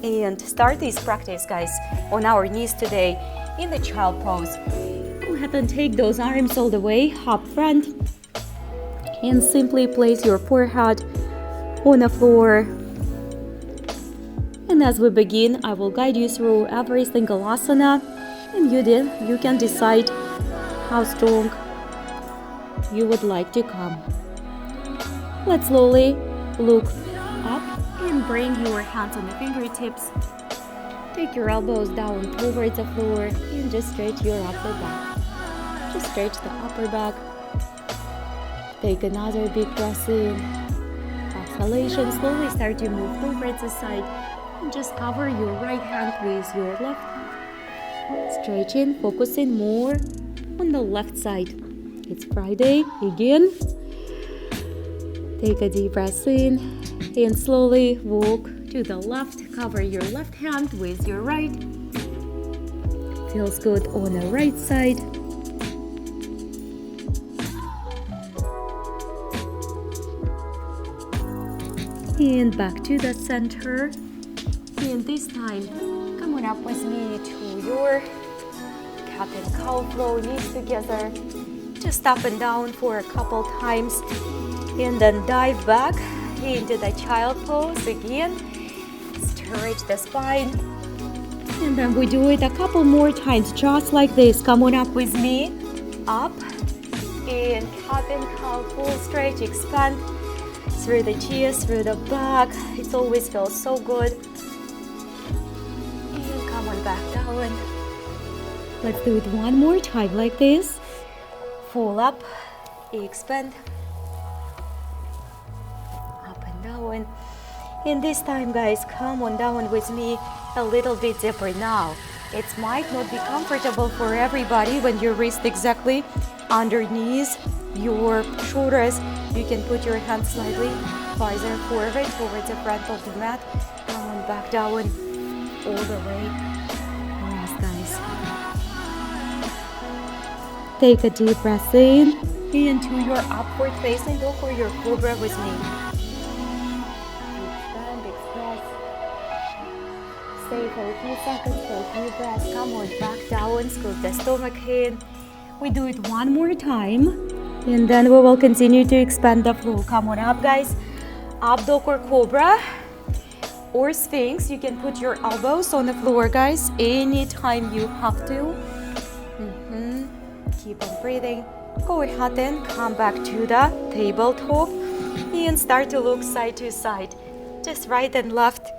And start this practice, guys, on our knees today in the child pose. Go ahead and take those arms all the way up front and simply place your forehead on the floor. And as we begin, I will guide you through every single asana, and you can decide how strong you would like to come. Let's slowly look up and bring your hands on the fingertips. Take your elbows down towards the floor and just stretch your upper back. Just stretch the upper back. Take another big breath in. Exhalation, slowly start to move towards the side and just cover your right hand with your left. Stretching, focusing more on the left side. It's Friday again. Take a deep breath in and slowly walk to the left. Cover your left hand with your right. Feels good on the right side. And back to the center. And this time, come on up with me to your cat and cow flow, knees together. Just up and down for a couple times. And then dive back into the child pose again. Stretch the spine. And then we do it a couple more times, just like this. Come on up with me. Up. And cat and cow, full stretch, expand through the chest, through the back. It always feels so good. And come on back down. Let's do it one more time like this. Full up, expand. Up and down. And this time, guys, come on down with me a little bit deeper now. It might not be comfortable for everybody when your wrist exactly underneath your shoulders. You can put your hands slightly farther forward towards the front of the mat. Come on back down all the way. Rest, guys. Take a deep breath in into your upward facing dog or your cobra with me. Expand, express. Stay for a few seconds, for a few breaths. Come on, back down, scoop the stomach in. We do it one more time, and then we will continue to expand the flow. Come on up, guys. Up dog or cobra or sphinx. You can put your elbows on the floor, guys, anytime you have to. Keep on breathing. Go ahead and come back to the tabletop and start to look side to side. Just right and left,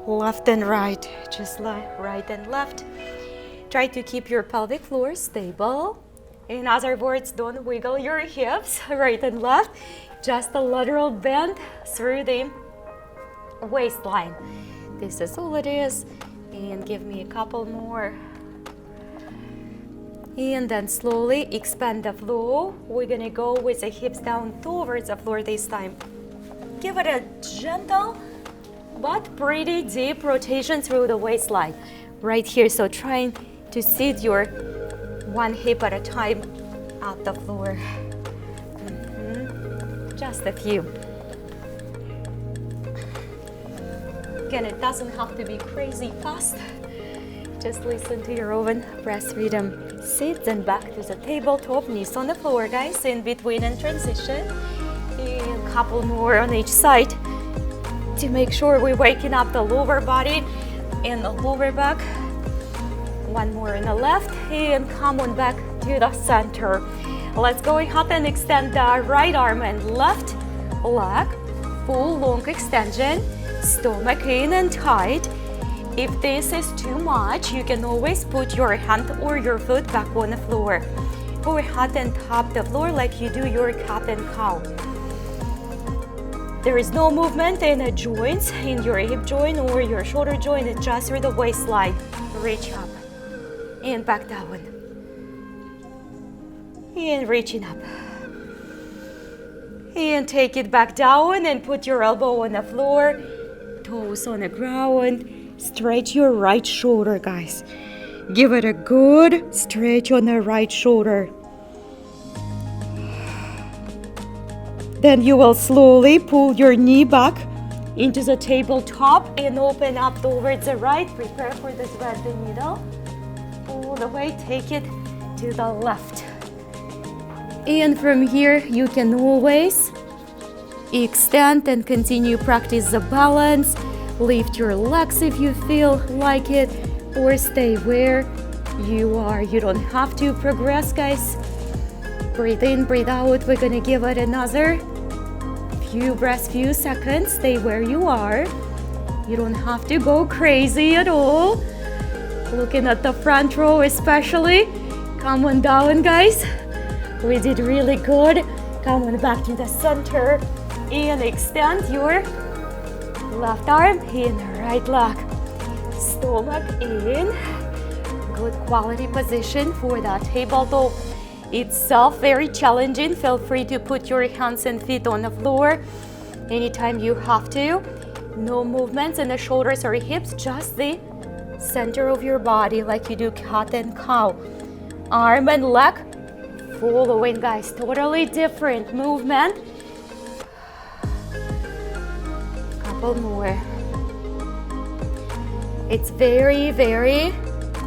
left and right. Just right and left. Try to keep your pelvic floor stable. In other words, don't wiggle your hips right and left. Just a lateral bend through the waistline. This is all it is. And give me a couple more. And then slowly expand the flow. We're gonna go with the hips down towards the floor this time. Give it a gentle but pretty deep rotation through the waistline. Right here, so trying to sit your one hip at a time at the floor. Just a few. Again, it doesn't have to be crazy fast. Just listen to your own breath rhythm. Sit and back to the tabletop, knees on the floor, guys, in between and transition. And a couple more on each side to make sure we're waking up the lower body and the lower back. One more on the left, and come on back to the center. Let's go ahead and extend the right arm and left leg. Full long extension, stomach in and tight. If this is too much, you can always put your hand or your foot back on the floor. Go ahead and tap the floor like you do your cat and cow. There is no movement in the joints, in your hip joint or your shoulder joint. It's just through the waistline. Reach up and back down. And reaching up. And take it back down and put your elbow on the floor, toes on the ground. Stretch your right shoulder, guys. Give it a good stretch on the right shoulder. Then you will slowly pull your knee back into the tabletop and open up towards the right. Prepare for the threading needle. All the way, take it to the left. And from here, you can always extend and continue practice the balance. Lift your legs if you feel like it, or stay where you are. You don't have to progress, guys. Breathe in, breathe out. We're gonna give it another few breaths, few seconds. Stay where you are. You don't have to go crazy at all. Looking at the front row especially. Come on down, guys. We did really good. Come on back to the center and extend your left arm in right leg. Stomach in. Good quality position for that tabletop itself. Very challenging. Feel free to put your hands and feet on the floor anytime you have to. No movements in the shoulders or hips, just the center of your body like you do cat and cow. Arm and leg following, guys. Totally different movement. Couple more. It's very, very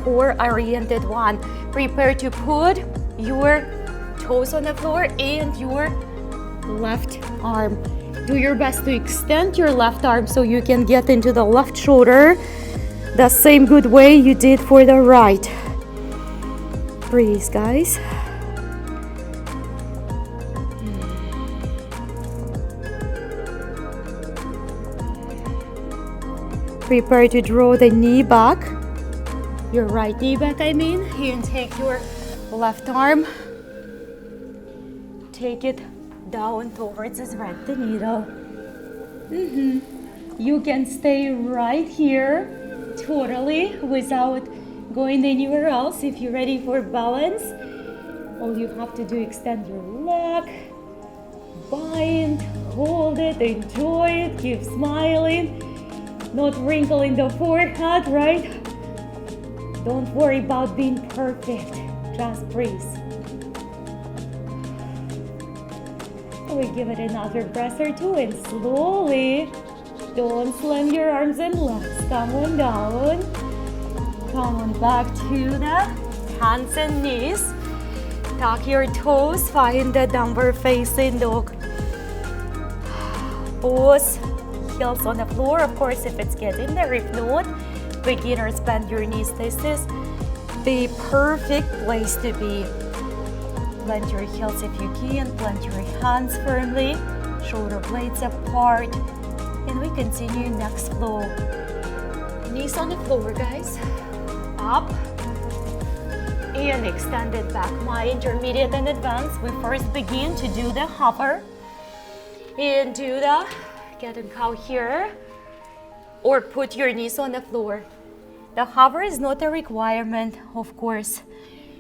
core oriented one. Prepare to put your toes on the floor and your left arm. Do your best to extend your left arm so you can get into the left shoulder the same good way you did for the right. Breathe, guys. Prepare to draw the knee back, your right knee back, and take your left arm, take it down towards the thread the needle. You can stay right here totally without going anywhere else. If you're ready for balance, all you have to do is extend your leg, bind, hold it, enjoy it, keep smiling, not wrinkling the forehead, right? Don't worry about being perfect, just breathe. We give it another breath or two and slowly, don't slam your arms and legs. Come on down. Come on back to the hands and knees. Tuck your toes, find the downward facing dog. Pose, heels on the floor, of course, if it's getting there. If not, beginners, bend your knees. This is the perfect place to be. Plant your heels if you can, plant your hands firmly, shoulder blades apart, and we continue next flow. Knees on the floor, guys. Up and extend it back. My intermediate and advanced, we first begin to do the hover and do the cat and cow here, or put your knees on the floor. The hover is not a requirement, of course.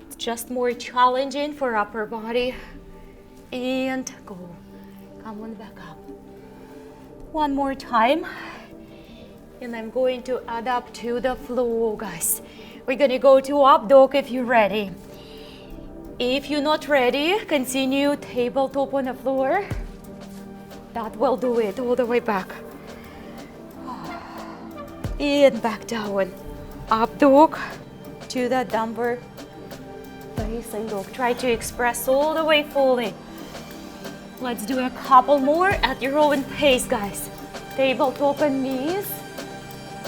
It's just more challenging for upper body. And go. Come on back up. One more time. And I'm going to add up to the flow, guys. We're gonna go to up dog if you're ready. If you're not ready, continue tabletop on the floor. That will do it all the way back. And back down. Up dog to the downward facing dog. Try to express all the way fully. Let's do a couple more at your own pace, guys. Tabletop and knees.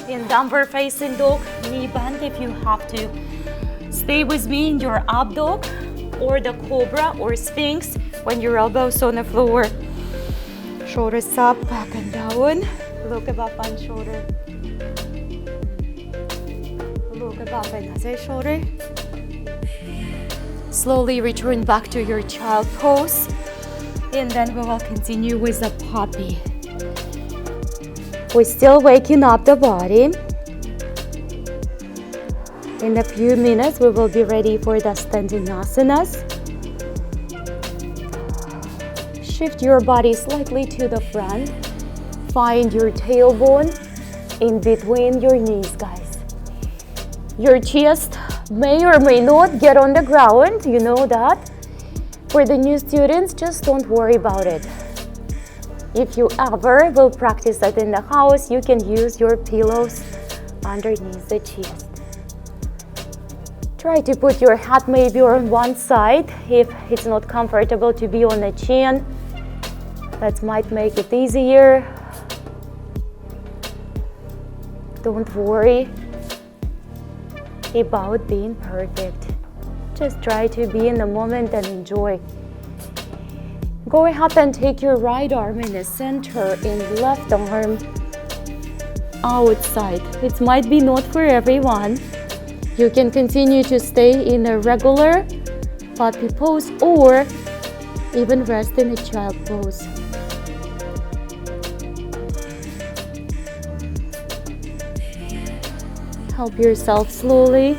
In downward facing dog, knee bend if you have to. Stay with me in your up dog or the cobra or sphinx when your elbows on the floor. Shoulders up, back and down. Look above one shoulder. Look above another shoulder. Slowly return back to your child pose. And then we will continue with the puppy. We're still waking up the body. In a few minutes, we will be ready for the standing asanas. Shift your body slightly to the front. Find your tailbone in between your knees, guys. Your chest may or may not get on the ground, you know that. For the new students, just don't worry about it. If you ever will practice that in the house, you can use your pillows underneath the chest. Try to put your head maybe on one side if it's not comfortable to be on the chin. That might make it easier. Don't worry about being perfect. Just try to be in the moment and enjoy. Go ahead and take your right arm in the center and left arm outside. It might be not for everyone. You can continue to stay in a regular puppy pose or even rest in a child pose. Help yourself slowly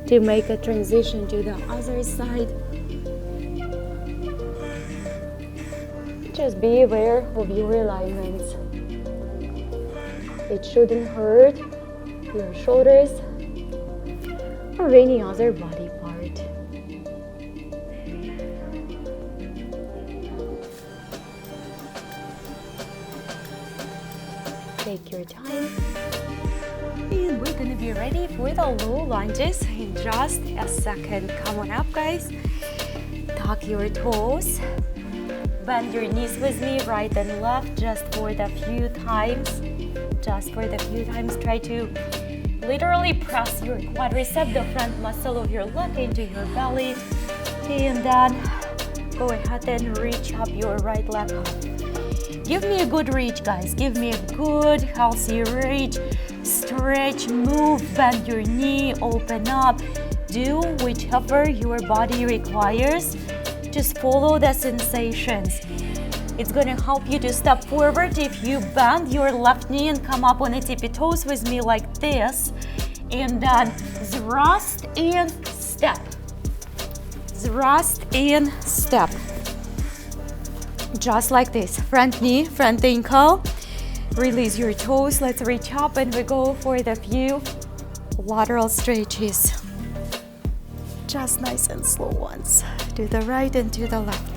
to make a transition to the other side. Just be aware of your alignments. It shouldn't hurt your shoulders or any other body part. Take your time. And we're gonna be ready for the low lunges in just a second. Come on up, guys. Tuck your toes. Bend your knees with me, right and left, just for the few times. Just for the few times. Try to literally press your quadricep, the front muscle of your leg, into your belly. And then go ahead and reach up your right leg up. Give me a good reach, guys. Give me a good, healthy reach. Stretch, move, bend your knee, open up. Do whichever your body requires. Just follow the sensations. It's gonna help you to step forward if you bend your left knee and come up on the tippy toes with me like this. And then thrust and step. Thrust and step. Just like this. Front knee, front ankle. Release your toes. Let's reach up and we go for the few lateral stretches. Just nice and slow ones. To the right and to the left.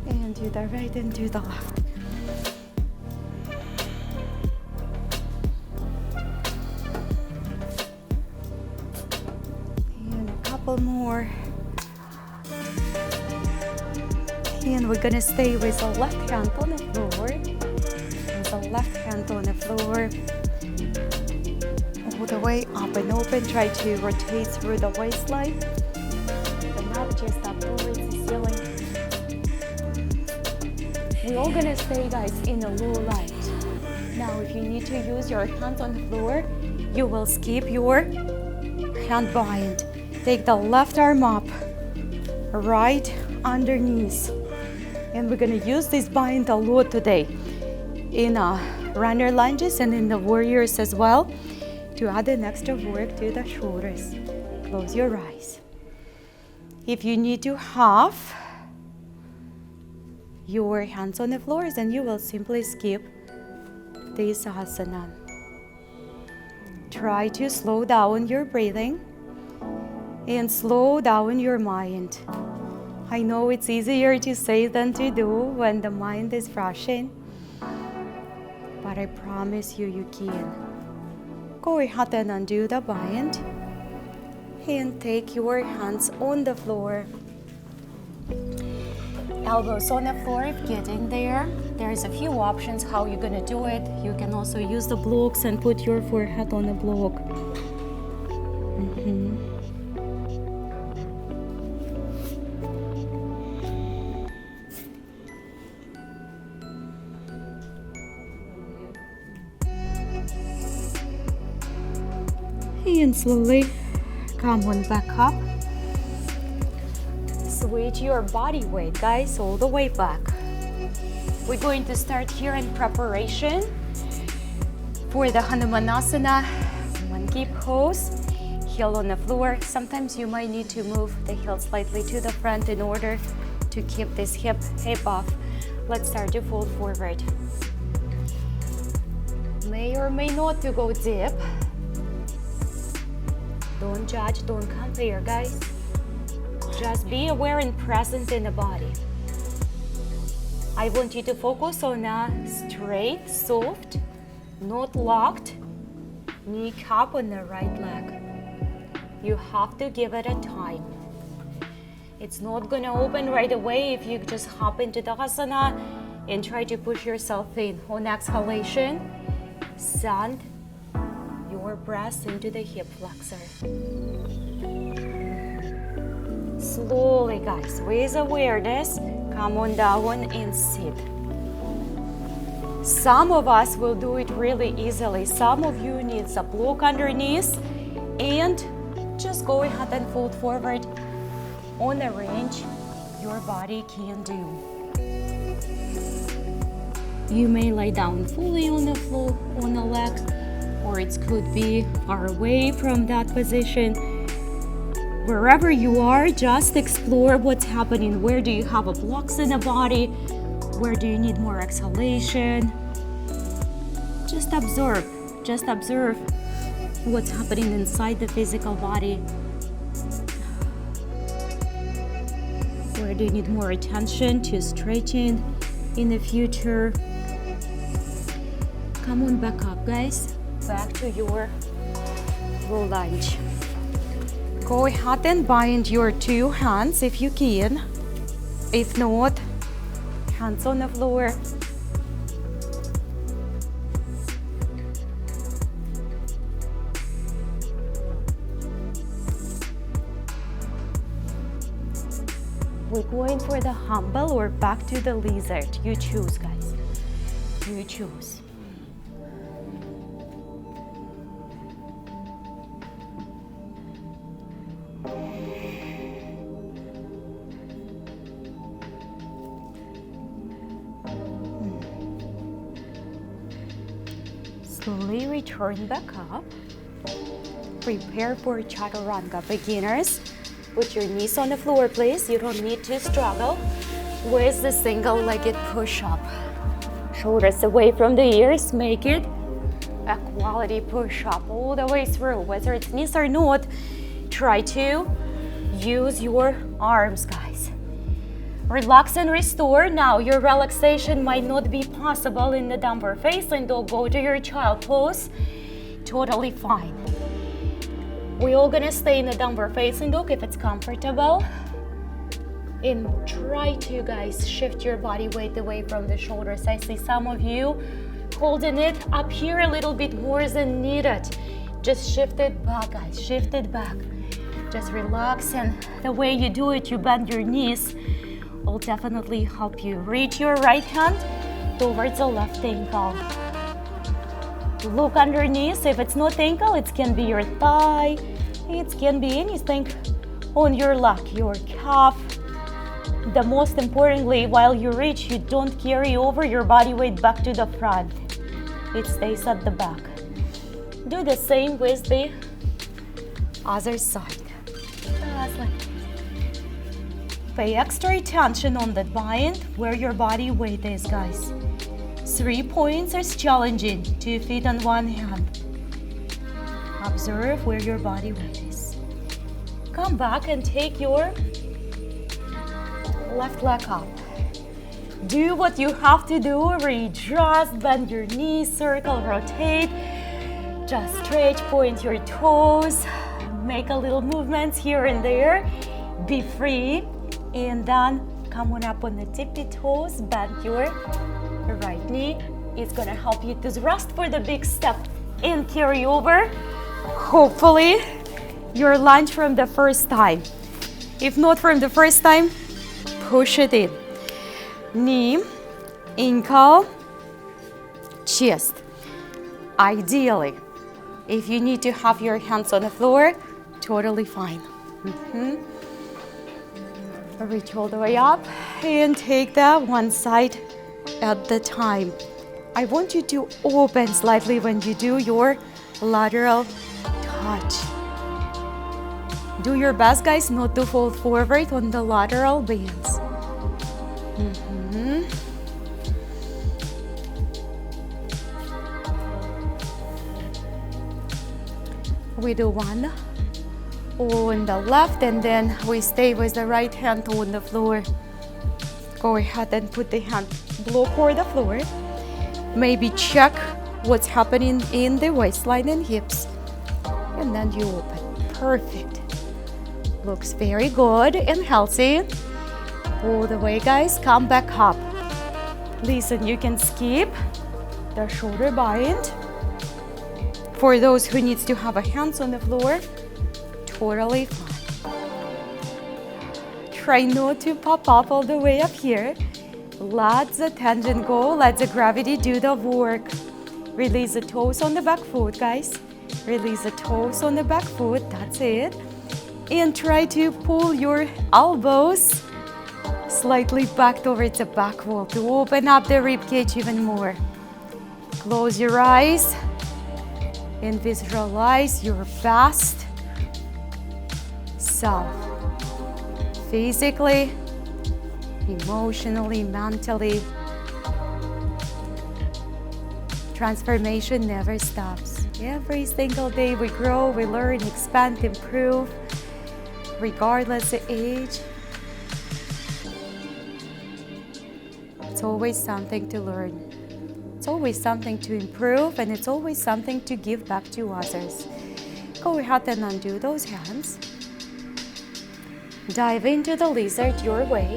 And to the right and to the left. And a couple more. And we're gonna stay with the left hand on the floor. With the left hand on the floor. All the way up and open. Try to rotate through the waistline. Open up, just up towards the ceiling. We're all gonna stay, guys, in a low lunge. Now, if you need to use your hands on the floor, you will skip your hand bind. Take the left arm up, right underneath. And we're gonna use this bind a lot today in runner lunges and in the warriors as well, to add an extra work to the shoulders. Close your eyes. If you need to have your hands on the floor, then you will simply skip this asana. Try to slow down your breathing and slow down your mind. I know it's easier to say than to do when the mind is rushing, but I promise you, you can. Go ahead and undo the bind and take your hands on the floor. Elbows on the floor if getting there. There's a few options how you're gonna do it. You can also use the blocks and put your forehead on the block. And slowly come on back up. Switch your body weight, guys, all the way back. We're going to start here in preparation for the Hanumanasana monkey pose. Heel on the floor. Sometimes you might need to move the heel slightly to the front in order to keep this hip off. Let's start to fold forward. May or may not to go deep. Don't judge, don't compare, guys. Just be aware and present in the body. I want you to focus on a straight, soft, not locked kneecap on the right leg. You have to give it a time. It's not gonna open right away if you just hop into the asana and try to push yourself in. On exhalation, send your breath into the hip flexor. Slowly, guys, with awareness, come on down and sit. Some of us will do it really easily. Some of you need a block underneath and just go ahead and fold forward on the range your body can do. You may lie down fully on the floor, on the legs, or it could be far away from that position. Wherever you are, just explore what's happening. Where do you have a blocks in the body? Where do you need more exhalation? Just observe what's happening inside the physical body. Where do you need more attention to stretching in the future? Come on back up, guys. Back to your low lunge. Go ahead and bind your two hands if you can. If not, hands on the floor. We're going for the humble or back to the lizard. You choose, guys. You choose. Slowly return back up. Prepare for chaturanga. Beginners, put your knees on the floor, please. You don't need to struggle with the single-legged push-up. Shoulders away from the ears. Make it a quality push-up all the way through. Whether it's knees or not, try to use your arms, guys. Relax and restore. Now, your relaxation might not be possible in the downward facing dog. Go to your child pose. Totally fine. We're all gonna stay in the downward facing dog if it's comfortable. And try to, guys, shift your body weight away from the shoulders. I see some of you holding it up here a little bit more than needed. Just shift it back, guys. Shift it back. Just relax, and the way you do it, you bend your knees, will definitely help you. Reach your right hand towards the left ankle. Look underneath. If it's not ankle, it can be your thigh. It can be anything on your leg, your calf. The most importantly, while you reach, you don't carry over your body weight back to the front. It stays at the back. Do the same with the other side. Just like this. Pay extra attention on that bind where your body weight is, guys. 3 points is challenging. 2 feet on one hand. Observe where your body weight is. Come back and take your left leg up. Do what you have to do. Readjust, bend your knees, circle, rotate. Just stretch, point your toes. Make a little movements here and there. Be free. And then come on up on the tippy toes. Bend your right knee. It's gonna help you to rest for the big step and carry over, hopefully, your lunge from the first time. If not from the first time, push it in. Knee, ankle, chest. Ideally, if you need to have your hands on the floor, totally fine. Reach all the way up and take that one side at the time. I want you to open slightly when you do your lateral touch. Do your best, guys, not to fold forward on the lateral bands. We do 1, on the left, and then we stay with the right hand on the floor. Go ahead and put the hand block for the floor. Maybe check what's happening in the waistline and hips, and then you open. Perfect. Looks very good and healthy. All the way, guys. Come back up. Listen, you can skip the shoulder bind. For those who needs to have a hands on the floor, totally fine. Try not to pop up all the way up here. Let the tension go. Let the gravity do the work. Release the toes on the back foot, guys. Release the toes on the back foot. That's it. And try to pull your elbows slightly back towards the back wall to open up the rib cage even more. Close your eyes and visualize your best self. Physically, emotionally, mentally. Transformation never stops. Every single day we grow, we learn, expand, improve, regardless of age. It's always something to learn. It's always something to improve, and it's always something to give back to others. Go ahead and undo those hands. Dive into the lizard your way.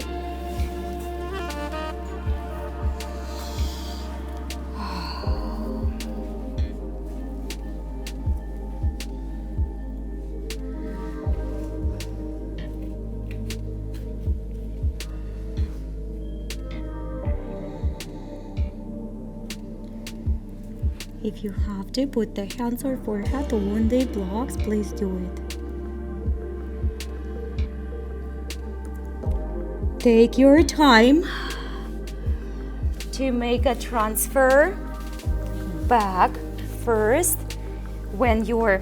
If you have to put the hands or forehead on the blocks, please do it. Take your time to make a transfer back first when your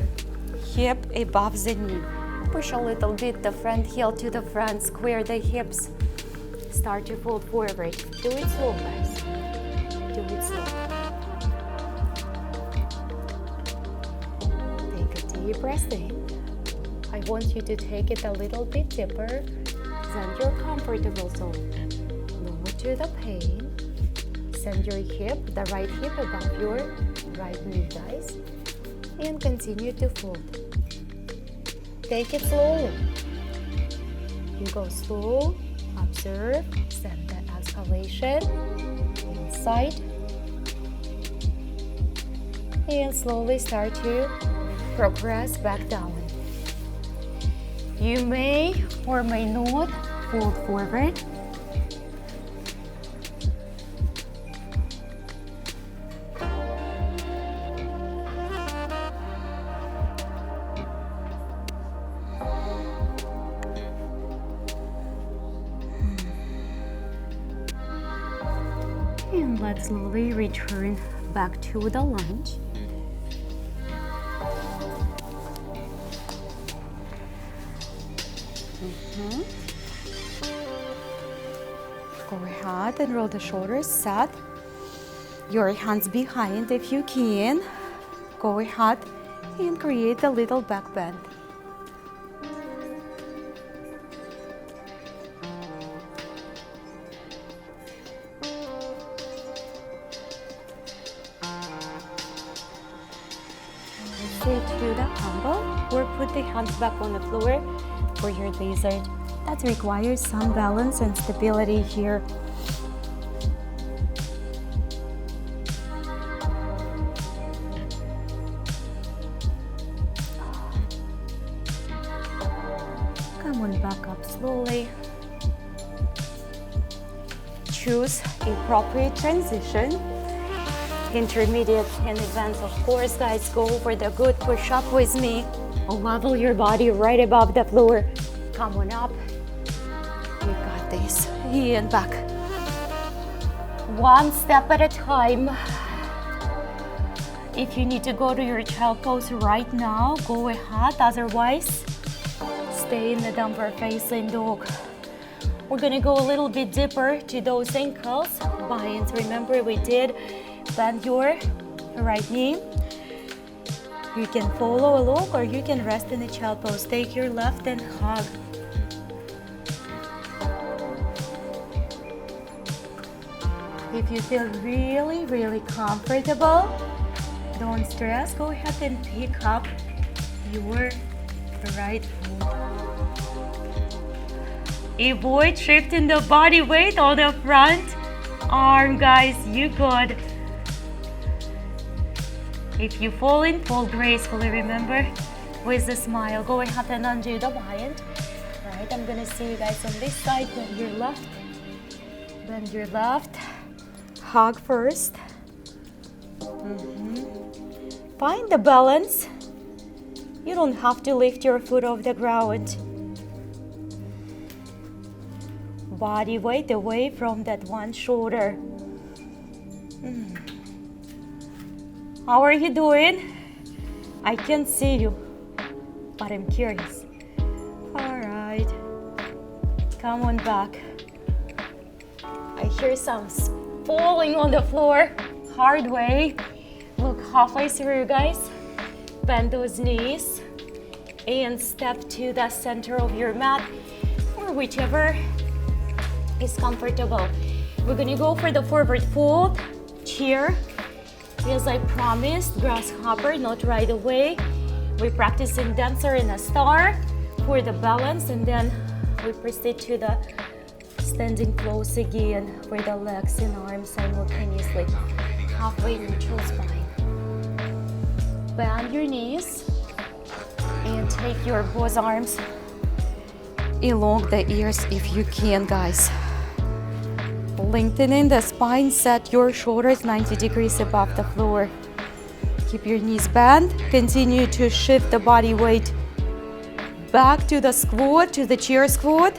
hip above the knee. Push a little bit the front heel to the front, square the hips. Start to fold forward. Do it slow, guys. Do it slow. Deep breath in. I want you to take it a little bit deeper than your comfortable zone. Lower to the pain. Send your hip, the right hip above your right knee, guys. And continue to fold. Take it slowly. You go slow, observe, send the exhalation inside. And slowly start to progress back down. You may or may not fold forward. And let's slowly return back to the lunge. Go ahead and roll the shoulders, set your hands behind if you can. Go ahead and create a little back bend. Sit to the humble or put the hands back on the floor for your lizard. That requires some balance and stability here. Come on back up slowly. Choose appropriate transition. Intermediate and advanced, of course, guys. Go for the good push-up with me. Level your body right above the floor. Come on up. You got this. And back. One step at a time. If you need to go to your child pose right now, go ahead. Otherwise, stay in the downward facing dog. We're gonna go a little bit deeper to those ankles. Bind. Remember we did bend your right knee. You can follow along or you can rest in a child pose. Take your left and hug. If you feel really, really comfortable, don't stress. Go ahead and pick up your right foot. Avoid shifting the body weight on the front arm, guys. You good. If you fall in, fall gracefully, remember, with a smile. Go ahead and undo the bind. Right, I'm gonna see you guys on this side. Bend your left. Bend your left. Hug first. Find the balance. You don't have to lift your foot off the ground. Body weight away from that one shoulder. How are you doing? I can't see you, but I'm curious. All right, come on back. I hear some falling on the floor, hard way. Look halfway through, guys. Bend those knees and step to the center of your mat or whichever is comfortable. We're gonna go for the forward fold, chair. As I promised, grasshopper, not right away. We're practicing dancer in a star for the balance, and then we proceed to the standing close again for the legs and arms simultaneously. Halfway neutral spine. Bend your knees and take your both arms along the ears if you can, guys. Lengthening the spine, set your shoulders 90 degrees above the floor. Keep your knees bent. Continue to shift the body weight back to the squat, to the chair squat.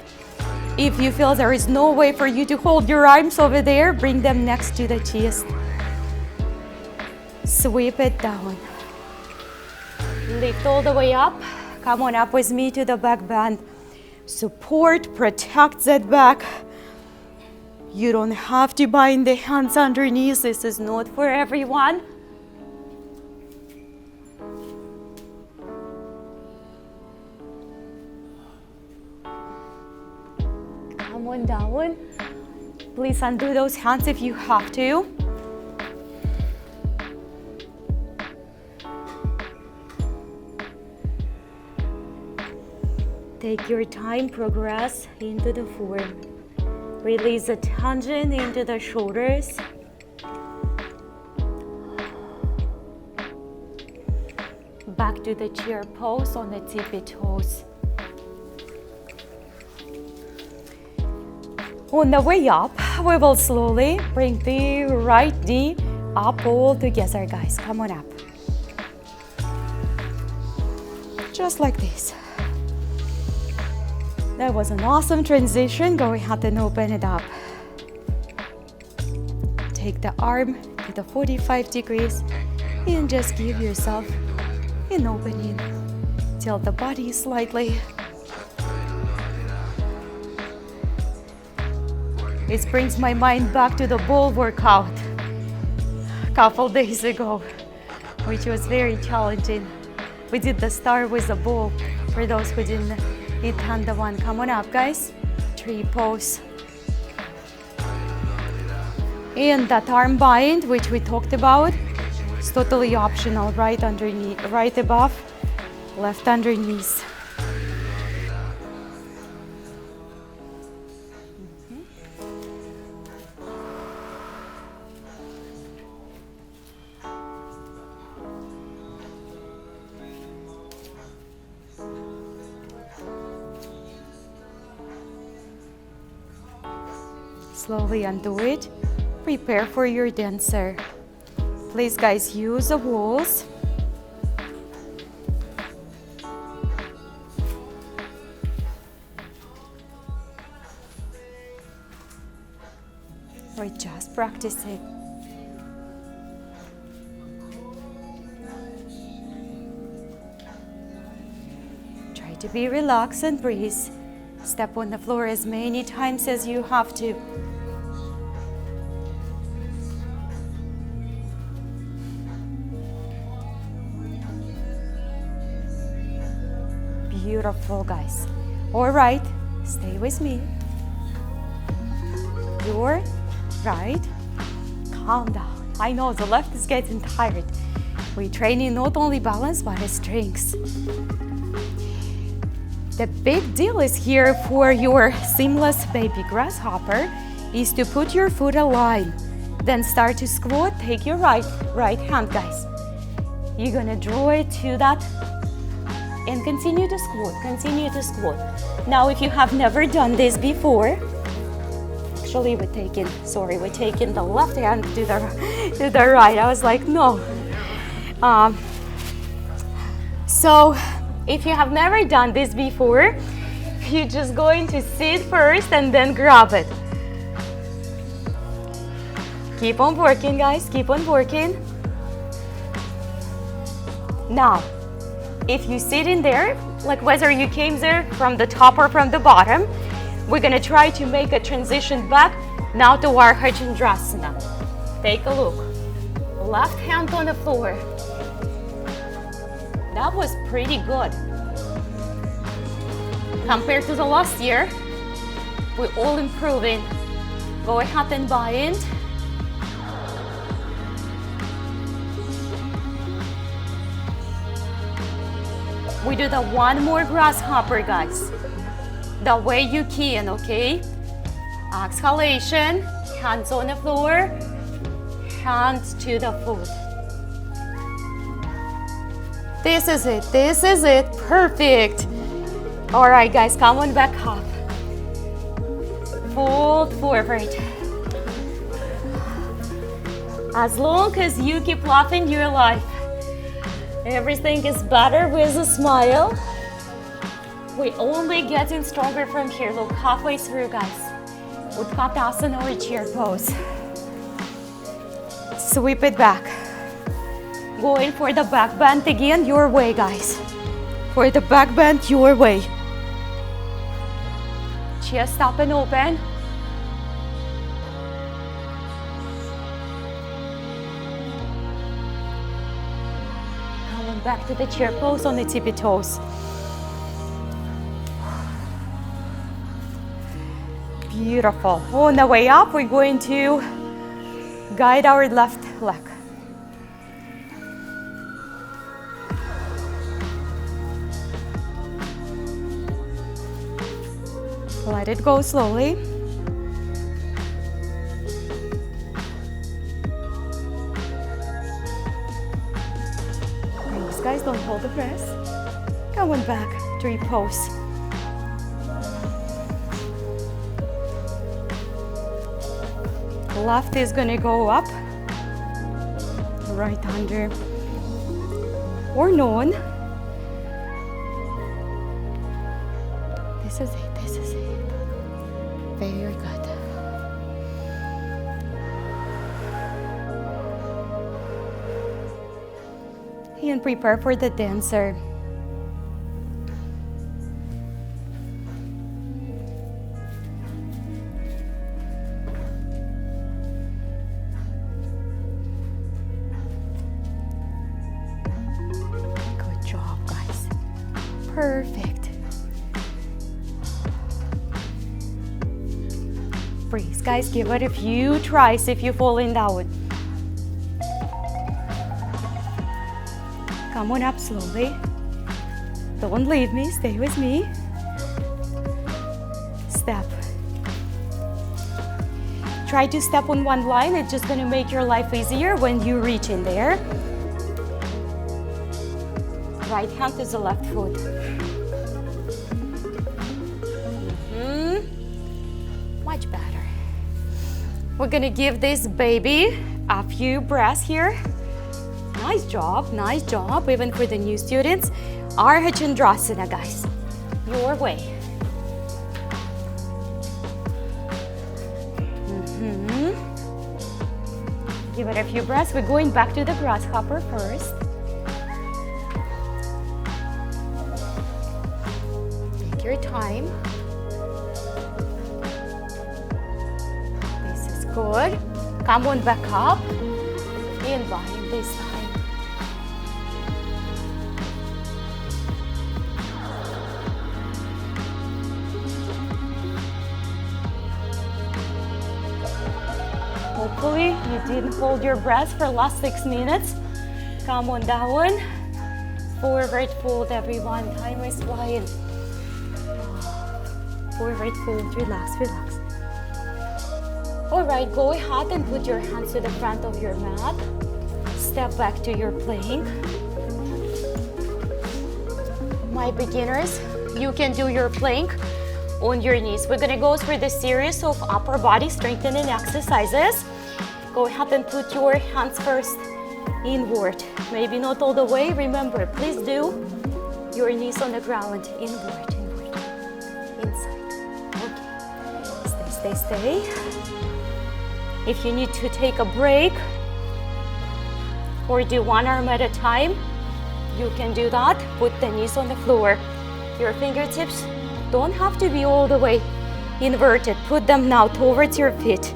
If you feel there is no way for you to hold your arms over there, bring them next to the chest. Sweep it down. Lift all the way up. Come on up with me to the back bend. Support, protect that back. You don't have to bind the hands underneath. This is not for everyone. Come on down. Please undo those hands if you have to. Take your time, progress into the form. Release the tension into the shoulders. Back to the chair pose on the tippy toes. On the way up, we will slowly bring the right knee up all together, guys. Come on up. Just like this. That was an awesome transition. Go ahead and open it up. Take the arm to the 45 degrees and just give yourself an opening. Tilt the body slightly. It brings my mind back to the ball workout a couple days ago, which was very challenging. We did the start with the ball for those who didn't attend the one. Come on up, guys. Tree pose. And that arm bind, which we talked about, is totally optional. Right underneath, right above, left underneath. Slowly undo it. Prepare for your dancer. Please, guys, use the walls. Or just practice it. Try to be relaxed and breathe. Step on the floor as many times as you have to. Beautiful, guys. All right, stay with me. Your right, calm down. I know the left is getting tired. We're training not only balance, but strength. The big deal is here for your seamless baby grasshopper is to put your foot aligned. Then start to squat, take your right hand, guys. You're gonna draw it to that and continue to squat. Now, if you have never done this before, actually we're taking the left hand to the right. I was like, no. So if you have never done this before, you're just going to sit first and then grab it. Keep on working, guys, keep on working. Now, if you sit in there, like whether you came there from the top or from the bottom, we're gonna try to make a transition back now to our Chandrasana. Take a look. Left hand on the floor. That was pretty good. Compared to the last year, we're all improving. Go ahead and bind. We do the one more grasshopper, guys. The way you can, okay? Exhalation, hands on the floor, hands to the foot. This is it, perfect. All right, guys, come on back up. Fold forward. As long as you keep laughing your life, everything is better with a smile. We're only getting stronger from here. Look, halfway through, guys. Utkatasana or chair pose. Sweep it back. Going for the back bend again, your way, guys. For the back bend, your way. Chest up and open. Coming back to the chair pose on the tippy toes. Beautiful. On the way up, we're going to guide our left leg. Let it go slowly. Please, guys, don't hold the breath. Come on back, tree pose. Left is gonna go up, right under or none. This is it. Very good. And prepare for the dancer. Good job, guys. Perfect. Breathe, guys, give it a few tries if you're falling down. Come on up slowly. Don't leave me, stay with me. Step. Try to step on one line, it's just gonna make your life easier when you reach in there. Right hand to the left foot. Much better. We're gonna give this baby a few breaths here. Nice job, even for the new students. Ardha Chandrasana, guys. Your way. Give it a few breaths. We're going back to the grasshopper first. Take your time. Good. Come on back up. And bind this time. Hopefully you didn't hold your breath for the last 6 minutes. Come on down. Forward fold, everyone. Time is flying. Forward fold. Relax, relax. All right, go ahead and put your hands to the front of your mat. Step back to your plank. My beginners, you can do your plank on your knees. We're gonna go through this series of upper body strengthening exercises. Go ahead and put your hands first inward. Maybe not all the way. Remember, please do your knees on the ground. Inward, inward, inside. Okay, stay, stay. If you need to take a break or do one arm at a time, you can do that. Put the knees on the floor. Your fingertips don't have to be all the way inverted. Put them now towards your feet.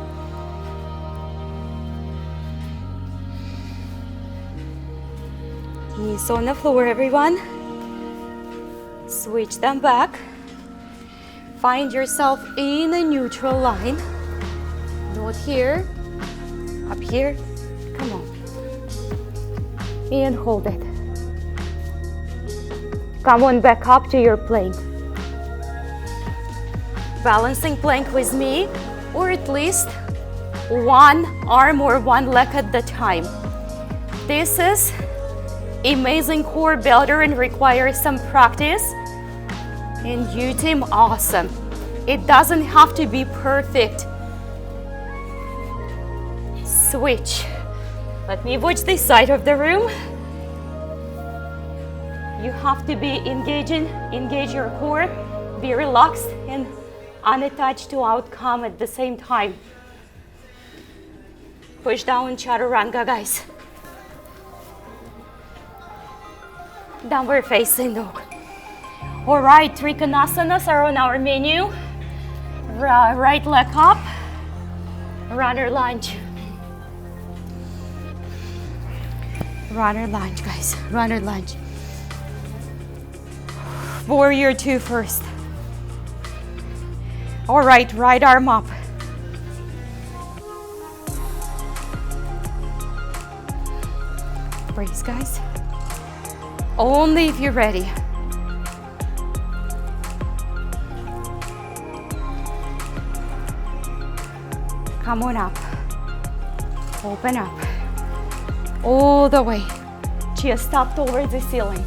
Knees on the floor, everyone. Switch them back. Find yourself in a neutral line. Not here, up here. Come on. And hold it. Come on back up to your plank. Balancing plank with me, or at least one arm or one leg at the time. This is amazing core builder and requires some practice. And you team, awesome. It doesn't have to be perfect. Switch. Let me watch this side of the room. You have to be engage your core, be relaxed and unattached to outcome at the same time. Push down chaturanga, guys. Downward facing dog. All right, Trikonasanas are on our menu. Right leg up, runner lunge. Runner lunge, guys, runner lunge. Warrior 2 first. All right, right arm up. Brace, guys. Only if you're ready. Come on up. Open up. All the way. Chest up towards the ceiling.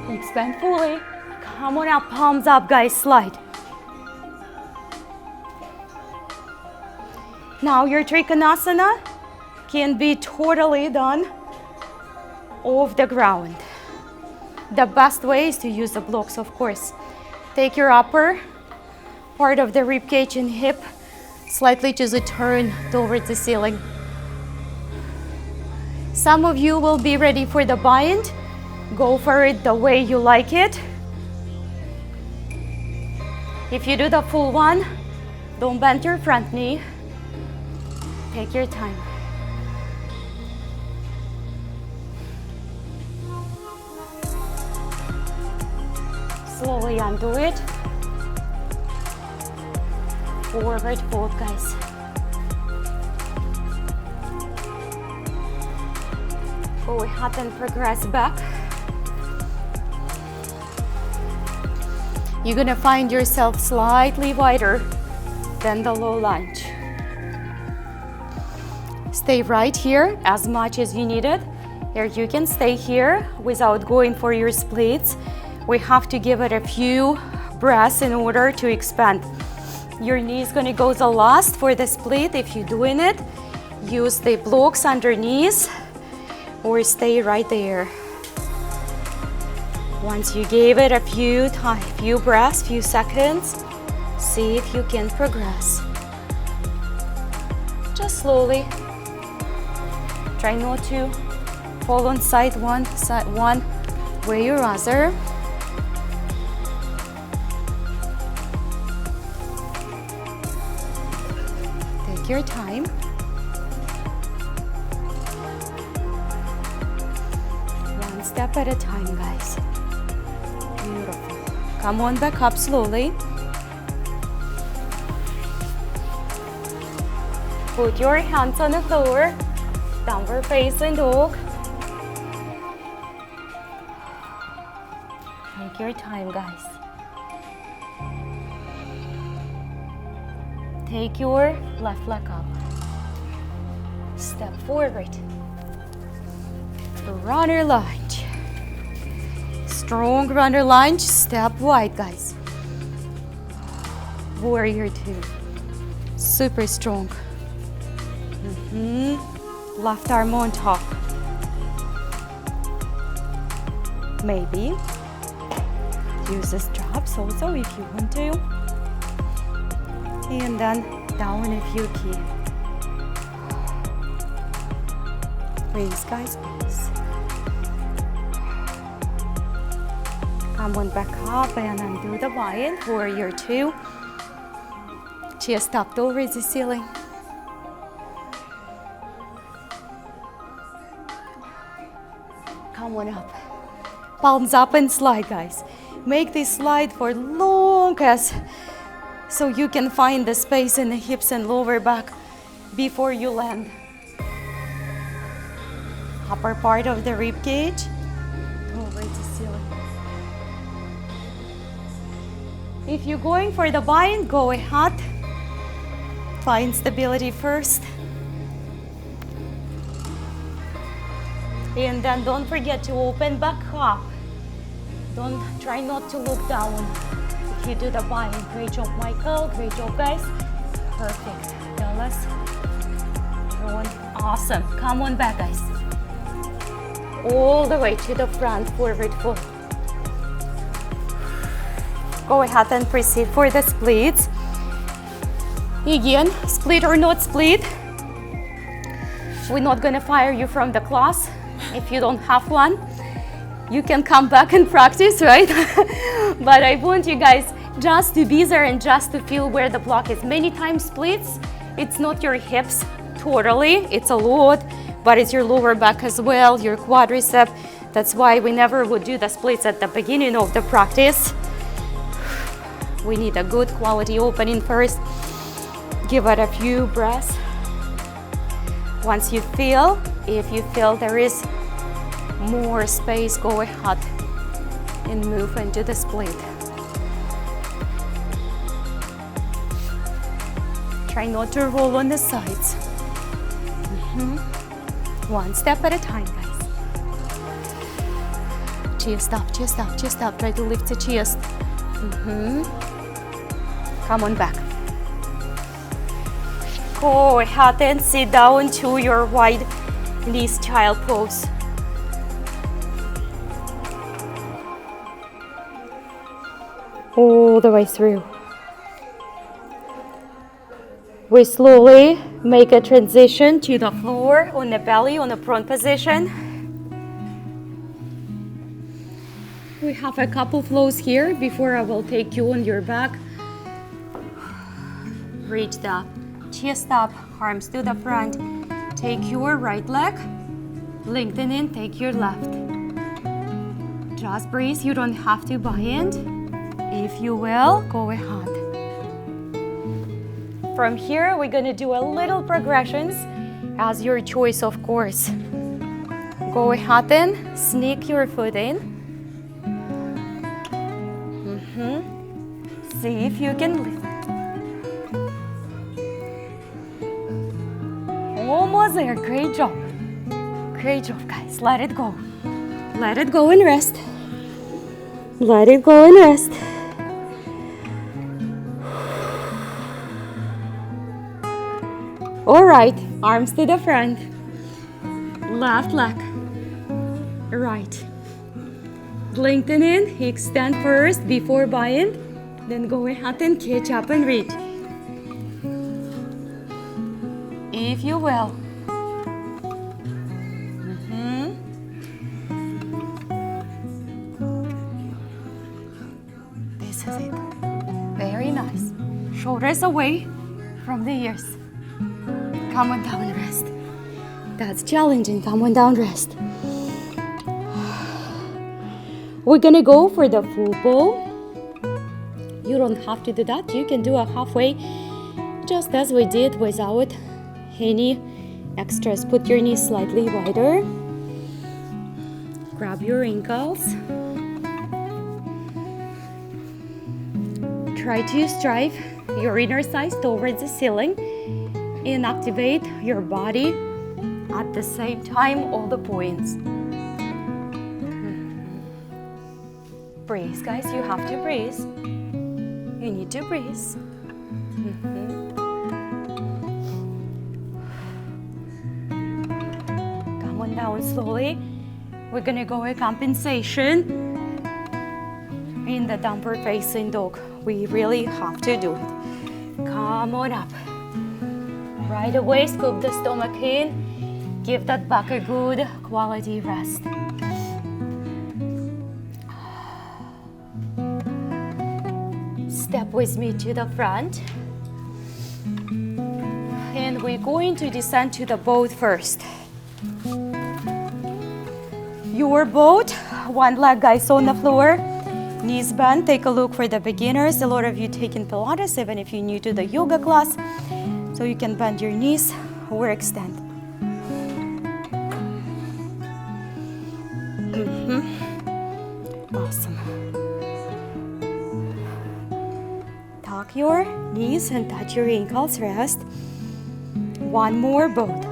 Expand fully. Come on up, palms up, guys, slide. Now your Trikonasana can be totally done off the ground. The best way is to use the blocks, of course. Take your upper part of the ribcage and hip slightly to the turn towards the ceiling. Some of you will be ready for the bind. Go for it the way you like it. If you do the full one, don't bend your front knee. Take your time. Slowly undo it. Forward fold, guys. Go ahead and progress back. You're gonna find yourself slightly wider than the low lunge. Stay right here as much as you need it. Or you can stay here without going for your splits. We have to give it a few breaths in order to expand. Your knee is gonna go the last for the split. If you're doing it, use the blocks underneath or stay right there. Once you gave it a few breaths, few seconds, see if you can progress. Just slowly. Try not to fall on side one, way or other. Take your time. One step at a time, guys. Beautiful. Come on back up slowly. Put your hands on the floor. Downward facing dog. Take your time, guys. Take your left leg up. Step forward. Runner lunge. Strong runner lunge. Step wide, guys. Warrior two. Super strong. Left arm on top. Maybe use the straps also if you want to. And then down if you can. Please, guys, please. Come on back up and undo the bind. Warrior two. Chest up towards the ceiling. Come on up. Palms up and slide, guys. Make this slide for long as so you can find the space in the hips and lower back before you land. Upper part of the rib cage towards the ceiling. If you're going for the bind, go ahead. Find stability first. And then don't forget to open back up. Don't try not to look down. If you do the bind, great job, Michael. Great job, guys. Perfect. Dallas. Everyone, awesome. Come on back, guys. All the way to the front, forward fold. Go ahead and proceed for the splits. Again, split or not split, we're not gonna fire you from the class. If you don't have one, you can come back and practice, right? But I want you guys just to be there and just to feel where the block is. Many times splits, it's not your hips totally, it's a lot, but it's your lower back as well, your quadricep. That's why we never would do the splits at the beginning of the practice. We need a good quality opening first. Give it a few breaths. Once you feel, if you feel there is more space, go ahead and move into the split. Try not to roll on the sides. One step at a time, guys. Chest up, chest up, chest up. Try to lift the chest. Come on back. Go ahead and sit down to your wide knees child pose. All the way through. We slowly make a transition to the floor on the belly, on the prone position. We have a couple flows here before I will take you on your back. Reach the chest up, arms to the front. Take your right leg, lengthen in, take your left. Just breathe, you don't have to bind. If you will, go ahead. From here, we're gonna do a little progressions as your choice, of course. Go ahead and sneak your foot in. See if you can lift. Almost there, great job. Great job, guys. Let it go. Let it go and rest. Let it go and rest. All right, arms to the front. Left leg. Right. Lengthen in, extend first before bind. Then go ahead and catch up and reach. If you will. This is it. Very nice. Shoulders away from the ears. Come on down and rest. That's challenging. Come on down, rest. We're gonna go for the full bow. You don't have to do that. You can do a halfway, just as we did without any extras. Put your knees slightly wider. Grab your ankles. Try to strive your inner thighs towards the ceiling and activate your body at the same time, all the points. Breathe, guys, you have to breathe. You need to breathe. Come on down slowly. We're gonna go a compensation in the downward facing dog. We really have to do it. Come on up. Right away, scoop the stomach in. Give that back a good quality rest. Step with me to the front. And we're going to descend to the boat first. Your boat, one leg, guys, on the floor. Knees bent. Take a look for the beginners. A lot of you taking Pilates, even if you're new to the yoga class. So you can bend your knees or extend. Awesome. Tuck your knees and touch your ankles. Rest. One more boat.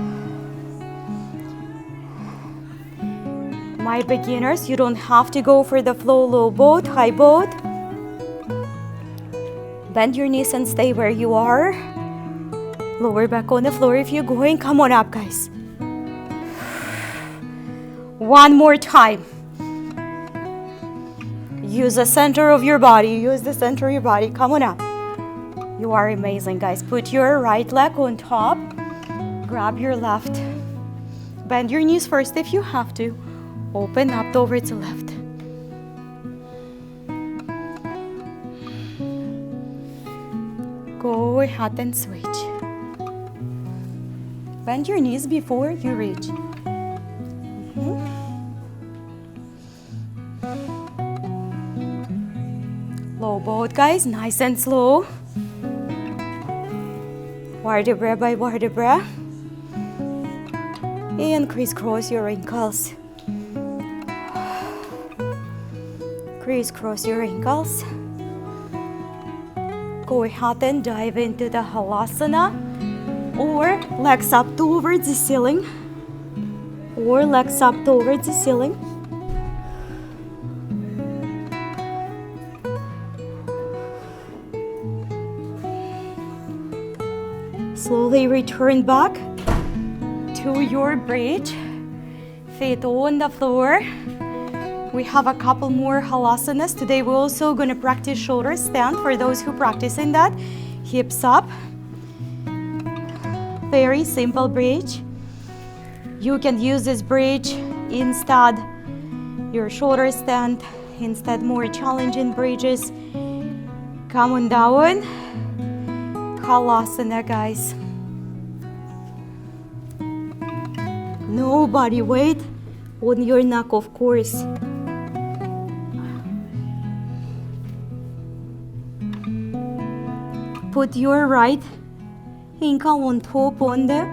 My beginners, you don't have to go for the flow low boat, high boat. Bend your knees and stay where you are. Lower back on the floor if you're going. Come on up, guys. One more time. Use the center of your body. Use the center of your body. Come on up. You are amazing, guys. Put your right leg on top. Grab your left. Bend your knees first if you have to. Open up towards the left. Go ahead and switch. Bend your knees before you reach. Low boat, guys, nice and slow. Vertebra by vertebra. And crisscross your ankles. Crisscross your ankles. Go ahead and dive into the halasana, or legs up towards the ceiling, or legs up towards the ceiling. Slowly return back to your bridge, feet on the floor. We have a couple more halasanas. Today we're also going to practice shoulder stand for those who practice in that. Hips up. Very simple bridge. You can use this bridge instead your shoulder stand, instead more challenging bridges. Come on down. Halasana, guys. No body weight on your neck, of course. Put your right ankle on top on the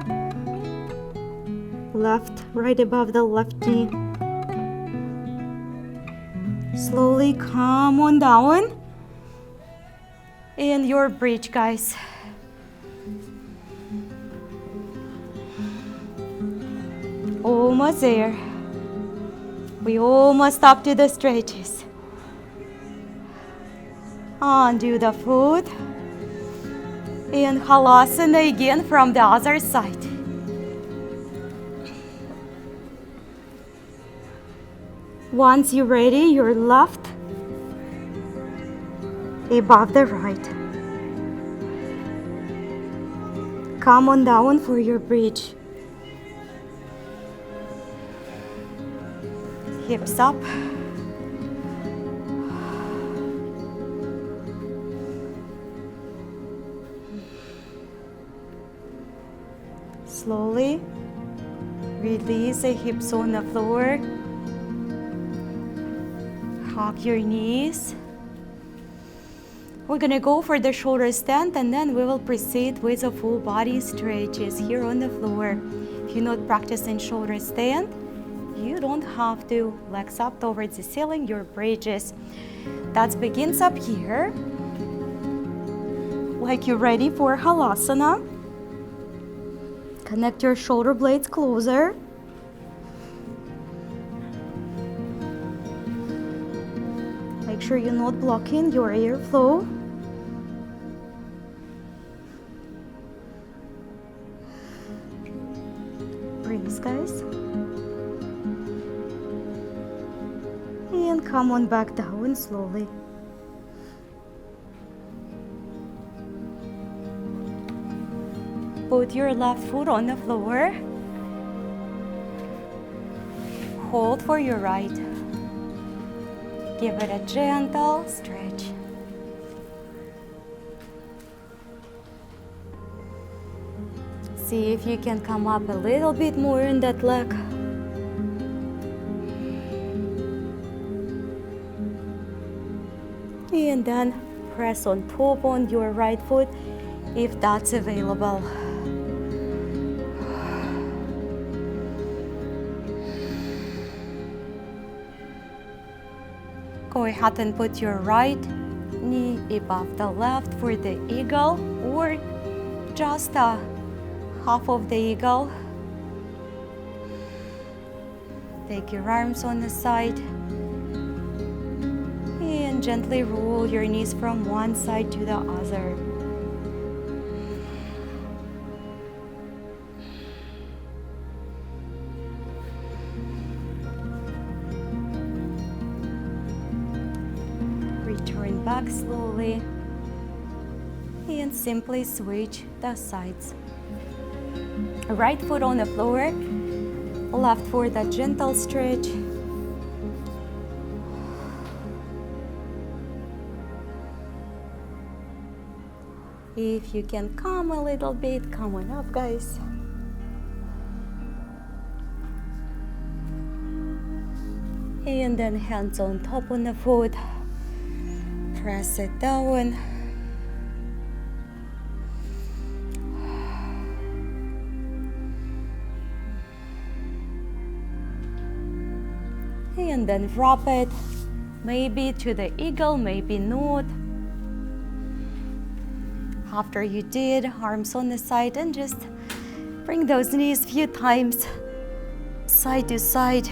left, right above the left knee. Slowly come on down. And your bridge, guys. Almost there. We almost up to the stretches. Undo the foot. And halasana again from the other side. Once you're ready, your left above the right. Come on down for your bridge. Hips up. Slowly release the hips on the floor. Hug your knees. We're gonna go for the shoulder stand, and then we will proceed with the full body stretches here on the floor. If you're not practicing shoulder stand, you don't have to. Legs up towards the ceiling, your bridges. That begins up here. Like you're ready for halasana. Connect your shoulder blades closer. Make sure you're not blocking your airflow. Breathe, guys. And come on back down slowly. Put your left foot on the floor. Hold for your right. Give it a gentle stretch. See if you can come up a little bit more in that leg. And then press on top on your right foot if that's available. Go ahead and put your right knee above the left for the eagle, or just half of the eagle. Take your arms on the side and gently roll your knees from one side to the other. Return back slowly and simply switch the sides. Right foot on the floor, left for that gentle stretch. If you can come a little bit, come on up, guys. And then hands on top on the foot. Press it down. And then drop it, maybe to the eagle, maybe not. After you did, arms on the side, and just bring those knees a few times, side to side.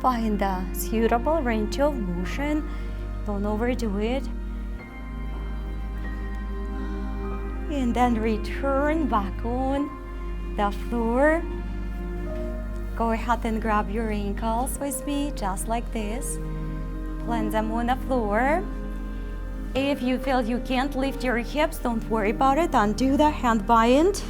Find a suitable range of motion, don't overdo it. And then return back on the floor. Go ahead and grab your ankles with me, just like this. Plant them on the floor. If you feel you can't lift your hips, don't worry about it. Undo the hand bind.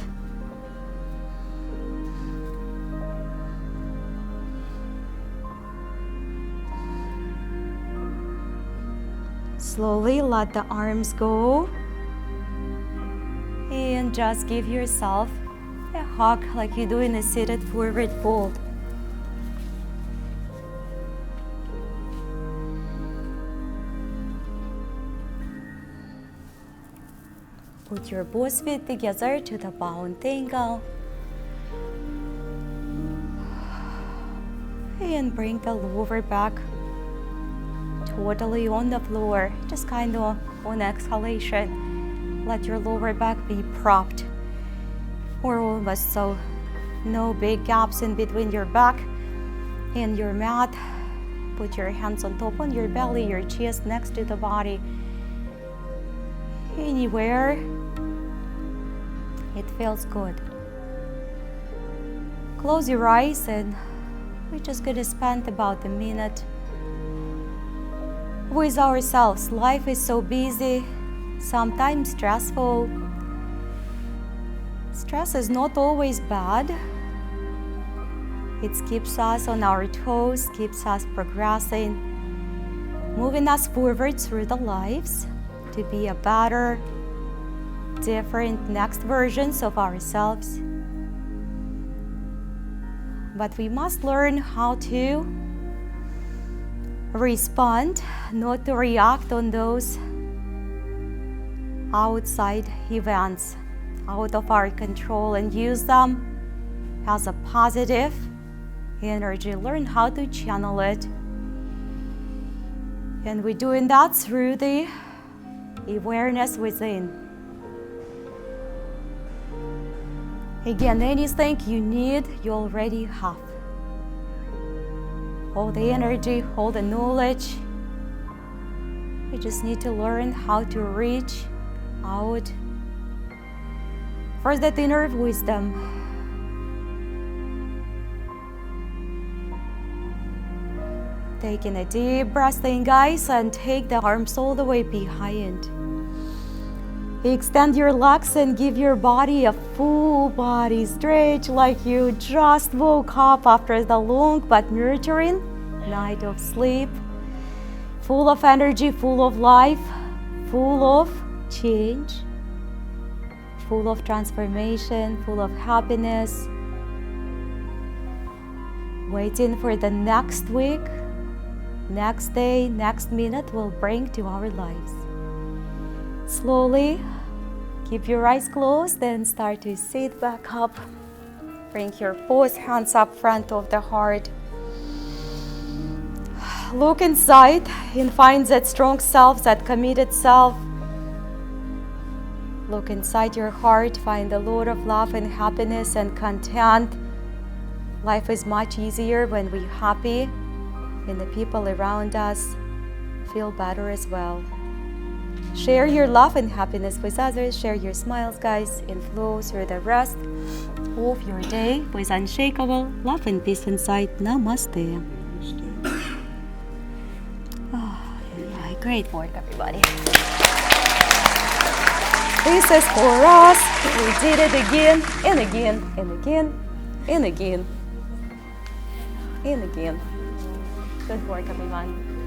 Slowly let the arms go. And just give yourself a hug like you do in a seated forward fold. Put your both feet together to the bound angle. And bring the lower back totally on the floor, just kind of on exhalation. Let your lower back be propped or almost so. No big gaps in between your back and your mat. Put your hands on top on your belly, your chest next to the body. Anywhere it feels good. Close your eyes and we're just gonna spend about a minute with ourselves. Life is so busy, sometimes stressful. Stress is not always bad. It keeps us on our toes, keeps us progressing, moving us forward through the lives to be a better, different next versions of ourselves. but we must learn how to respond, not to react on those outside events out of our control, and use them as a positive energy. Learn how to channel it. And we're doing that through the awareness within. Again, anything you need, you already have. All the energy, all the knowledge. We just need to learn how to reach out for that inner wisdom. Taking a deep breath in, guys, and take the arms all the way behind. Extend your legs and give your body a full body stretch, like you just woke up after the long but nurturing night of sleep. Full of energy, full of life, full of change, full of transformation, full of happiness. Waiting for the next week, next day, next minute will bring to our lives. Slowly, keep your eyes closed and start to sit back up. Bring your both hands up front of the heart. Look inside and find that strong self, that committed self. Look inside your heart, find a lot of love and happiness and content. Life is much easier when we're happy and the people around us feel better as well. Share your love and happiness with others. Share your smiles, guys, and flow through the rest of your day with unshakable love and peace inside. Namaste. Great work, everybody. This is for us. We did it again and again and again and again and again. Good work, everyone.